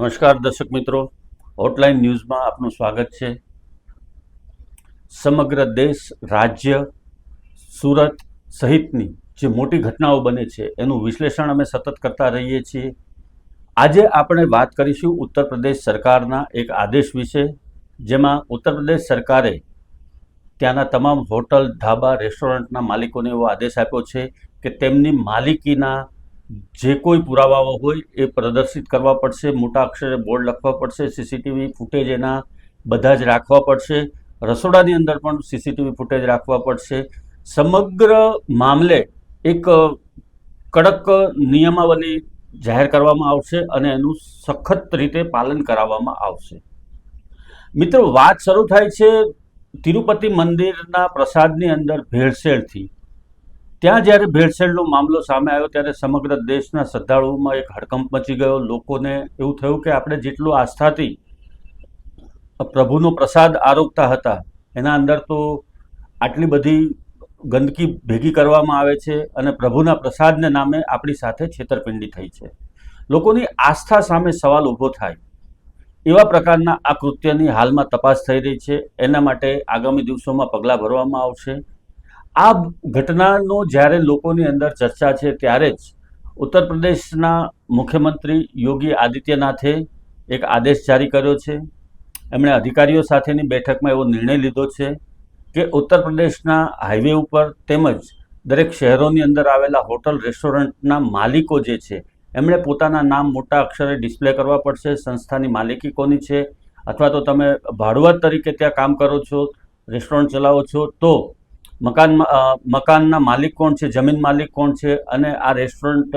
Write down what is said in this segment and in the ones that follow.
નમસ્કાર દર્શક મિત્રો, હોટલાઇન ન્યૂઝમાં આપનું સ્વાગત છે। સમગ્ર દેશ, રાજ્ય, સુરત સહિતની જે મોટી ઘટનાઓ બને છે એનું વિશ્લેષણ અમે સતત કરતા રહીએ છીએ। આજે આપણે વાત કરીશું ઉત્તર પ્રદેશ સરકારના એક આદેશ વિશે, જેમાં ઉત્તર પ્રદેશ સરકારે ત્યાંના તમામ હોટલ, ઢાબા, રેસ્ટોરન્ટના માલિકોને એવો આદેશ આપ્યો છે કે તેમની માલિકીના જે કોઈ પુરાવાઓ હોય એ પ્રદર્શિત કરવા પડશે, મોટા અક્ષરે બોર્ડ લખવા પડશે, સીસીટીવી ફૂટેજ એના બધા જ રાખવા પડશે, રસોડાની અંદર પણ સીસીટીવી ફૂટેજ રાખવા પડશે। સમગ્ર મામલે એક કડક નિયમાવલી જાહેર કરવામાં આવશે અને એનું સખત રીતે પાલન કરાવવામાં આવશે। મિત્રો, વાત શરૂ થાય છે તિરુપતિ મંદિરના પ્રસાદની અંદર ભેળસેળથી। ત્યાં જ્યારે ભેળસેળનો મામલો સામે આવ્યો ત્યારે સમગ્ર દેશના શ્રદ્ધાળુઓમાં એક હડકંપ મચી ગયો। લોકોને એવું થયું કે આપણે જેટલું આસ્થાથી પ્રભુનો પ્રસાદ આરોગતા હતા એના અંદર તો આટલી બધી ગંદકી ભેગી કરવામાં આવે છે અને પ્રભુના પ્રસાદને નામે આપણી સાથે છેતરપિંડી થઈ છે। લોકોની આસ્થા સામે સવાલ ઊભો થાય એવા પ્રકારના આ કૃત્યની હાલમાં તપાસ થઈ રહી છે। એના માટે આગામી દિવસોમાં પગલાં ભરવામાં આવશે। આ ઘટનાનો જ્યારે લોકોની અંદર ચર્ચા છે ત્યારે જ ઉત્તર પ્રદેશના મુખ્યમંત્રી યોગી આદિત્યનાથે એક આદેશ જારી કર્યો છે। એમણે અધિકારીઓ સાથેની બેઠકમાં એવો નિર્ણય લીધો છે કે ઉત્તર પ્રદેશના હાઈવે ઉપર તેમજ દરેક શહેરોની અંદર આવેલા હોટલ, રેસ્ટોરન્ટના માલિકો જે છે એમણે પોતાના નામ મોટા અક્ષરે ડિસ્પ્લે કરવા પડશે। સંસ્થાની માલિકી કોની છે, અથવા તો તમે ભાડુઆત તરીકે ત્યાં કામ કરો છો, રેસ્ટોરન્ટ ચલાવો છો, તો મકાનના માલિક કોણ છે, જમીન માલિક કોણ છે અને આ રેસ્ટોરન્ટ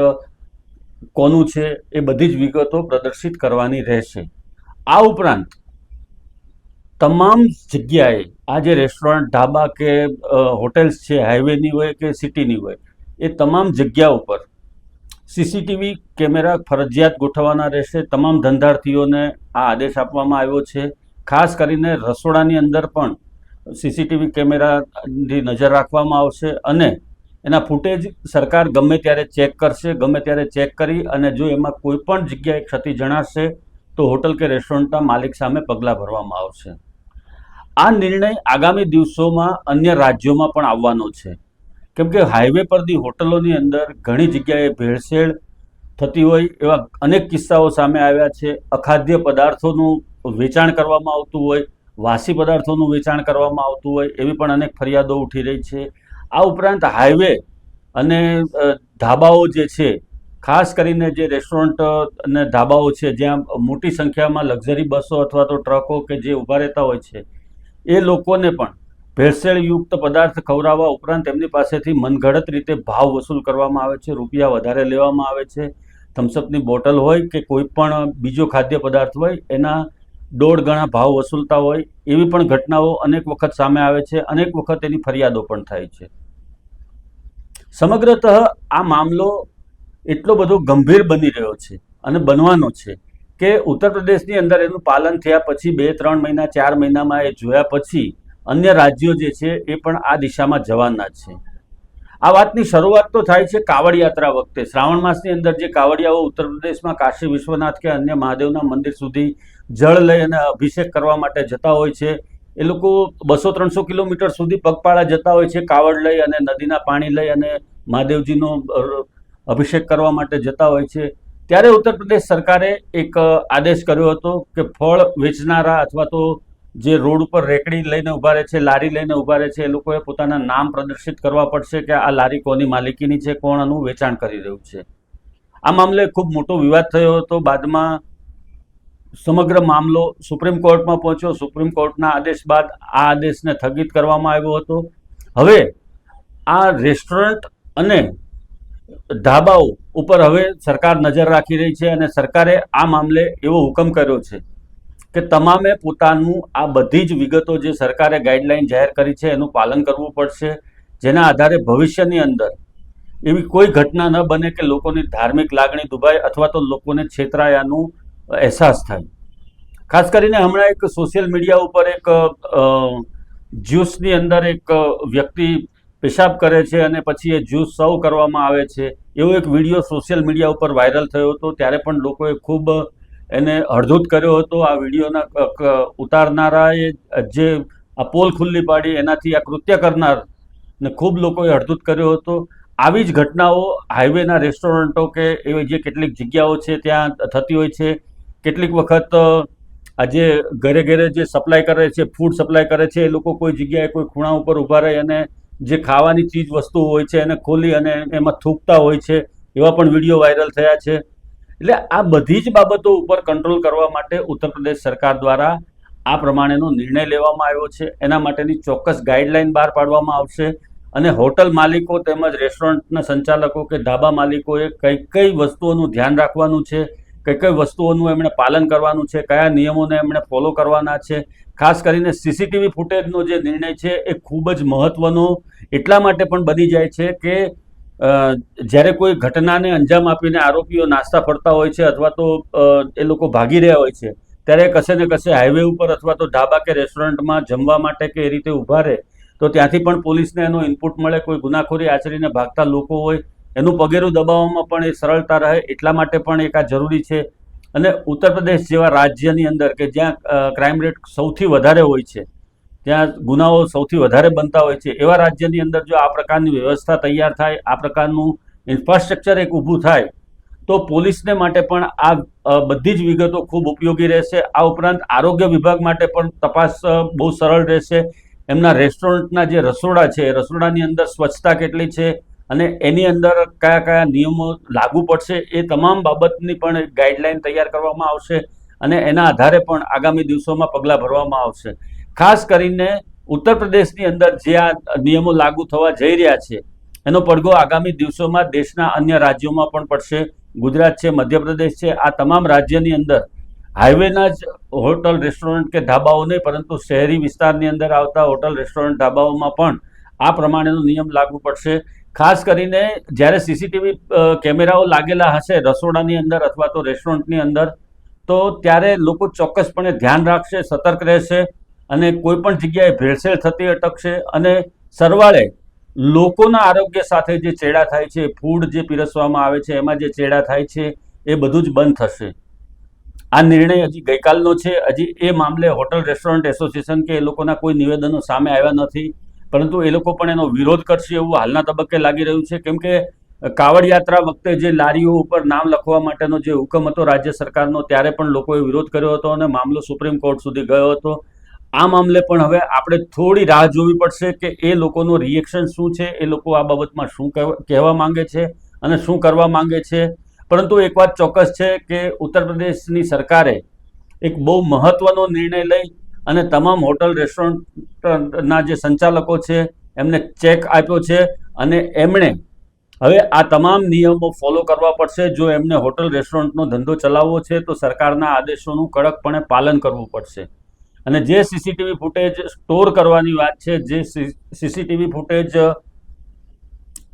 કોનું છે એ બધી જ વિગતો પ્રદર્શિત કરવાની રહેશે। આ ઉપરાંત તમામ જગ્યાએ આ જે રેસ્ટોરન્ટ, ઢાબા કે હોટેલ્સ છે, હાઈવેની હોય કે સિટીની હોય, એ તમામ જગ્યા ઉપર સીસીટીવી કેમેરા ફરજિયાત ગોઠવવાના રહેશે। તમામ ધંધાર્થીઓને આ આદેશ આપવામાં આવ્યો છે। ખાસ કરીને રસોડાની અંદર પણ સીસીટીવી કેમેરાની નજર રાખવામાં આવશે અને એના ફૂટેજ સરકાર ગમે ત્યારે ચેક કરશે। ગમે ત્યારે ચેક કરી અને જો એમાં કોઈ પણ જગ્યાએ ક્ષતિ જણાશે તો હોટલ કે રેસ્ટોરન્ટના માલિક સામે પગલાં ભરવામાં આવશે। આ નિર્ણય આગામી દિવસોમાં અન્ય રાજ્યોમાં પણ આવવાનો છે, કેમ કે હાઈવે પરની હોટલોની અંદર ઘણી જગ્યાએ ભેળસેળ થતી હોય એવા અનેક કિસ્સાઓ સામે આવ્યા છે। અખાદ્ય પદાર્થોનું વેચાણ કરવામાં આવતું હોય, વાસી પદાર્થોનું વેચાણ કરવામાં આવતું હોય એવી પણ અનેક ફરિયાદો ઉઠી રહી છે। આ ઉપરાંત હાઈવે અને ધાબાઓ જે છે, ખાસ કરીને જે રેસ્ટોરન્ટ અને ધાબાઓ છે જ્યાં મોટી સંખ્યામાં લક્ઝરી બસો અથવા તો ટ્રકો કે જે ઊભા રહેતા હોય છે, એ લોકોને પણ ભેળસેળયુક્ત પદાર્થ ખવડાવવા ઉપરાંત એમની પાસેથી મનગઢત રીતે ભાવ વસૂલ કરવામાં આવે છે, રૂપિયા વધારે લેવામાં આવે છે। થમ્સઅપની બોટલ હોય કે કોઈ પણ બીજો ખાદ્ય પદાર્થ હોય એના 1.5 ગણા ભાવ વસૂલતા હોય એવી પણ ઘટનાઓ અનેક વખત સામે આવે છે। અનેક વખત એની ફરિયાદો પણ થાય છે। સમગ્રતઃ આ મામલો એટલો બધો ગંભીર બની રહ્યો છે અને બનવાનો છે કે ઉત્તર પ્રદેશની અંદર એનું પાલન થયા પછી 2-3 મહિના, 4 મહિનામાં એ જોયા પછી અન્ય રાજ્યો જે છે એ પણ આ દિશામાં જવાના છે। આ વાતની શરૂઆત તો થાય છે કાવડ યાત્રા વખતે। શ્રાવણ માસની અંદર જે કાવડિયાઓ ઉત્તર પ્રદેશમાં કાશી વિશ્વનાથ કે અન્ય મહાદેવના મંદિર સુધી જળ લઈ અને અભિષેક કરવા માટે જતા હોય છે, એ લોકો 200-300 કિલોમીટર સુધી પગપાળા જતા હોય છે કાવડ લઈ અને નદીના પાણી લઈ અને મહાદેવજીનો અભિષેક કરવા માટે જતા હોય છે। ત્યારે ઉત્તર પ્રદેશ સરકારે એક આદેશ કર્યો હતો કે ફળ વેચનારા અથવા તો જે રોડ ઉપર રેકડી લઈને ઊભા રહે છે, લારી લઈને ઊભા રહે છે, એ લોકોએ પોતાના નામ પ્રદર્શિત કરવા પડશે કે આ લારી કોની માલિકીની છે, કોણ આનું વેચાણ કરી રહ્યું છે। આ મામલે ખૂબ મોટો વિવાદ થયો હતો। બાદમાં સમગ્ર મામલો સુપ્રીમ કોર્ટમાં પહોંચ્યો। સુપ્રીમ કોર્ટના આદેશ બાદ આ આદેશને સ્થગિત કરવામાં આવ્યો હતો। હવે આ રેસ્ટોરન્ટ અને ધાબાઓ ઉપર હવે સરકાર નજર રાખી રહી છે અને સરકારે આ મામલે એવો હુકમ કર્યો છે કે તમામે પોતાનું આ બધી જ વિગતો જે સરકારે ગાઈડલાઈન જાહેર કરી છે એનું પાલન કરવું પડશે, જેના આધારે ભવિષ્યની અંદર એવી કોઈ ઘટના ન બને કે લોકોની ધાર્મિક લાગણી દુભાય અથવા તો લોકોને છેતરાયાનું અહેસાસ થાય। ખાસ કરીને હમણાં એક સોશિયલ મીડિયા ઉપર એક જ્યુસની અંદર એક વ્યક્તિ પેશાબ કરે છે અને પછી એ જ્યુસ સર્વ કરવામાં આવે છે એવો એક વિડીયો સોશિયલ મીડિયા ઉપર વાયરલ થયો હતો। ત્યારે પણ લોકોએ ખૂબ એને હળધૂત કર્યો હતો. આ વિડીયોના ઉતારનારાએ જે આ પોલ ખુલ્લી પાડી એનાથી આ કૃત્ય કરનાર ને ખૂબ લોકોએ હળધૂત કર્યો હતો. આવી જ ઘટનાઓ હાઈવેના રેસ્ટોરન્ટો કે એવી જે કેટલીક જગ્યાઓ છે ત્યાં થતી હોય છે. કેટલીક વખત આજે ઘરે ઘરે જે સપ્લાય કરે છે, ફૂડ સપ્લાય કરે છે, એ લોકો કોઈ જગ્યાએ કોઈ ખૂણા ઉપર ઊભા રહી અને જે ખાવાની ચીજ વસ્તુઓ હોય છે એને ખોલી અને એમાં થૂંકતા હોય છે. એવા પણ વિડીયો વાયરલ થયા છે. એટલે આ બધી જ બાબતો ઉપર કંટ્રોલ કરવા માટે ઉત્તર પ્રદેશ સરકાર દ્વારા આ પ્રમાણેનો નિર્ણય લેવામાં આવ્યો છે. એના માટેની ચોક્કસ ગાઈડલાઈન બહાર પાડવામાં આવશે અને હોટલ માલિકો તેમજ રેસ્ટોરન્ટના સંચાલકો કે ધાબા માલિકોએ કઈ કઈ વસ્તુઓનું ધ્યાન રાખવાનું છે, કઈ કઈ વસ્તુઓનું એમણે પાલન કરવાનું છે, કયા નિયમોને એમણે ફોલો કરવાના છે. ખાસ કરીને સીસીટીવી ફૂટેજનો જે નિર્ણય છે એ ખૂબ જ મહત્વનો એટલા માટે પણ બની જાય છે કે જ્યારે કોઈ ઘટનાને અંજામ આપીને આરોપીઓ નાસ્તા ફરતા હોય છે અથવા તો એ લોકો ભાગી રહ્યા હોય છે, ત્યારે કશે ને કશે હાઈવે ઉપર અથવા તો ઢાબા કે રેસ્ટોરન્ટમાં જમવા માટે કે એ રીતે ઊભા રહે તો ત્યાંથી પણ પોલીસને એનો ઇનપુટ મળે. કોઈ ગુનાખોરી આચરીને ભાગતા લોકો હોય એનું પગેરું દબાવવામાં પણ એ સરળતા રહે, એટલા માટે પણ એક આ જરૂરી છે. અને ઉત્તર પ્રદેશ જેવા રાજ્યની અંદર કે જ્યાં ક્રાઇમ રેટ સૌથી વધારે હોય છે, ત્યાં ગુનાઓ સૌથી વધારે બનતા હોય છે, એવા રાજ્યની અંદર જો આ પ્રકારની વ્યવસ્થા તૈયાર થાય, આ પ્રકારનું ઇન્ફ્રાસ્ટ્રક્ચર એક ઊભું થાય તો પોલીસને માટે પણ આ બધી જ વિગતો ખૂબ ઉપયોગી રહેશે. આ ઉપરાંત આરોગ્ય વિભાગ માટે પણ તપાસ બહુ સરળ રહેશે. એમના રેસ્ટોરન્ટના જે રસોડા છે, રસોડાની અંદર સ્વચ્છતા કેટલી છે અને એની અંદર કયા કયા નિયમો લાગુ પડશે, એ તમામ બાબતની પણ ગાઈડલાઈન તૈયાર કરવામાં આવશે અને એના આધારે પણ આગામી દિવસોમાં પગલાં ભરવામાં આવશે. ખાસ કરીને ઉત્તર પ્રદેશની અંદર જે આ નિયમો લાગુ થવા જઈ રહ્યા છે એનો પડઘો આગામી દિવસોમાં દેશના અન્ય રાજ્યોમાં પણ પડશે. ગુજરાત છે, મધ્યપ્રદેશ છે, આ તમામ રાજ્યની અંદર હાઈવેના જ હોટલ રેસ્ટોરન્ટ કે ધાબાઓ નહીં પરંતુ શહેરી વિસ્તારની અંદર આવતા હોટલ રેસ્ટોરન્ટ ધાબાઓમાં પણ આ પ્રમાણેનો નિયમ લાગુ પડશે. ખાસ કરીને જ્યારે સીસીટીવી કેમેરાઓ લાગેલા હશે રસોડાની અંદર અથવા તો રેસ્ટોરન્ટની અંદર, તો ત્યારે લોકો ચોક્કસપણે ધ્યાન રાખશે, સતર્ક રહેશે અને કોઈ પણ જગ્યાએ ભેળસેળ થતી અટકશે અને સરવાળે લોકોના આરોગ્ય સાથે જે ચેડા થાય છે, ફૂડ જે પીરસવામાં આવે છે એમાં જે ચેડા થાય છે એ બધું જ બંધ થશે. આ નિર્ણય હજી ગઈકાલનો છે. હજી એ મામલે હોટલ રેસ્ટોરન્ટ એસોસિએશન કે એ લોકોના કોઈ નિવેદનો સામે આવ્યા નથી, પરંતુ એ લોકો પણ એનો વિરોધ કરશે એવું હાલના તબક્કે લાગી રહ્યું છે. કેમ કે કાવડ યાત્રા વખતે જે લારીઓ ઉપર નામ લખવા માટેનો જે હુકમ હતો રાજ્ય સરકારનો, ત્યારે પણ લોકોએ વિરોધ કર્યો હતો અને મામલો સુપ્રીમ કોર્ટ સુધી ગયો હતો. આ મામલે પણ હવે આપણે થોડી રાહ જોવી પડશે કે એ લોકોનું રિએક્શન શું છે, એ લોકો આ બાબતમાં શું કહેવા માંગે છે અને શું કરવા માંગે છે. પરંતુ એક વાત ચોક્કસ છે કે ઉત્તર પ્રદેશની સરકારે એક બહુ મહત્વનો નિર્ણય લઈ અને તમામ હોટલ રેસ્ટોરન્ટના જે સંચાલકો છે એમને ચેક આપ્યો છે અને એમણે હવે આ તમામ નિયમો ફોલો કરવા પડશે. જો એમને હોટલ રેસ્ટોરન્ટનો ધંધો ચલાવવો છે તો સરકારના આદેશોનું કડકપણે પાલન કરવું પડશે. અને જે સીસીટીવી ફૂટેજ સ્ટોર કરવાની વાત છે, જે સીસીટીવી ફૂટેજ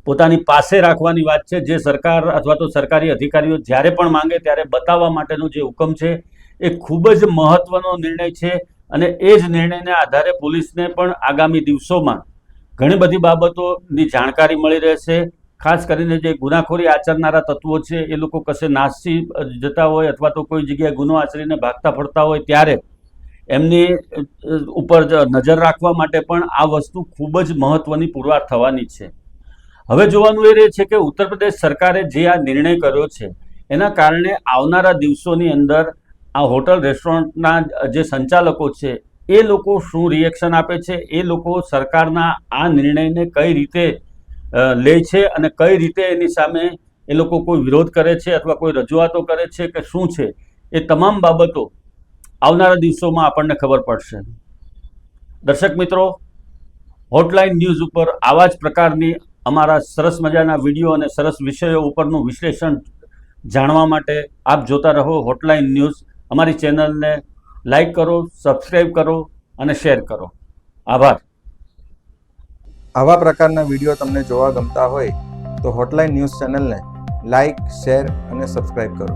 પોતાની પાસે રાખવાની વાત છે, જે સરકાર અથવા તો સરકારી અધિકારીઓ જ્યારે પણ માંગે ત્યારે બતાવવા માટેનો જે હુકમ છે એ ખૂબ જ મહત્વનો નિર્ણય છે. અને એ જ નિર્ણયને આધારે પોલીસને પણ આગામી દિવસોમાં ઘણી બધી બાબતોની જાણકારી મળી રહેશે. ખાસ કરીને જે ગુનાખોરી આચરનારા તત્વો છે એ લોકો કશે નાસી જતા હોય અથવા તો કોઈ જગ્યાએ ગુનો આચરીને ભાગતા ફરતા હોય ત્યારે એમની ઉપર નજર રાખવા માટે પણ આ વસ્તુ ખૂબ જ મહત્વની પુરવાર થવાની છે. હવે જોવાનું એ રહે છે કે ઉત્તર પ્રદેશ સરકારે જે આ નિર્ણય કર્યો છે એના કારણે આવનારા દિવસોની અંદર આ હોટલ રેસ્ટોરન્ટના જે સંચાલકો છે એ લોકો શું રિએક્શન આપે છે, એ લોકો સરકારના આ નિર્ણયને કઈ રીતે લે છે અને કઈ રીતે એની સામે એ લોકો કોઈ વિરોધ કરે છે અથવા કોઈ રજૂઆતો કરે છે કે શું છે, એ તમામ બાબતો આવનારા દિવસોમાં આપણને ખબર પડશે. દર્શક મિત્રો, હોટલાઇન ન્યૂઝ ઉપર આવા જ પ્રકારની અમારા સરસ મજાના વિડીયો અને સરસ વિષયો ઉપરનું વિશ્લેષણ જાણવા માટે આપ જોતા રહો હોટલાઇન ન્યૂઝ. અમારી ચેનલને લાઈક કરો, સબસ્ક્રાઈબ કરો અને શેર કરો. આભાર. આવા પ્રકારના વિડીયો તમને જોવા ગમતા હોય તો હોટલાઇન ન્યૂઝ ચેનલને લાઈક, શેર અને સબસ્ક્રાઈબ કરો.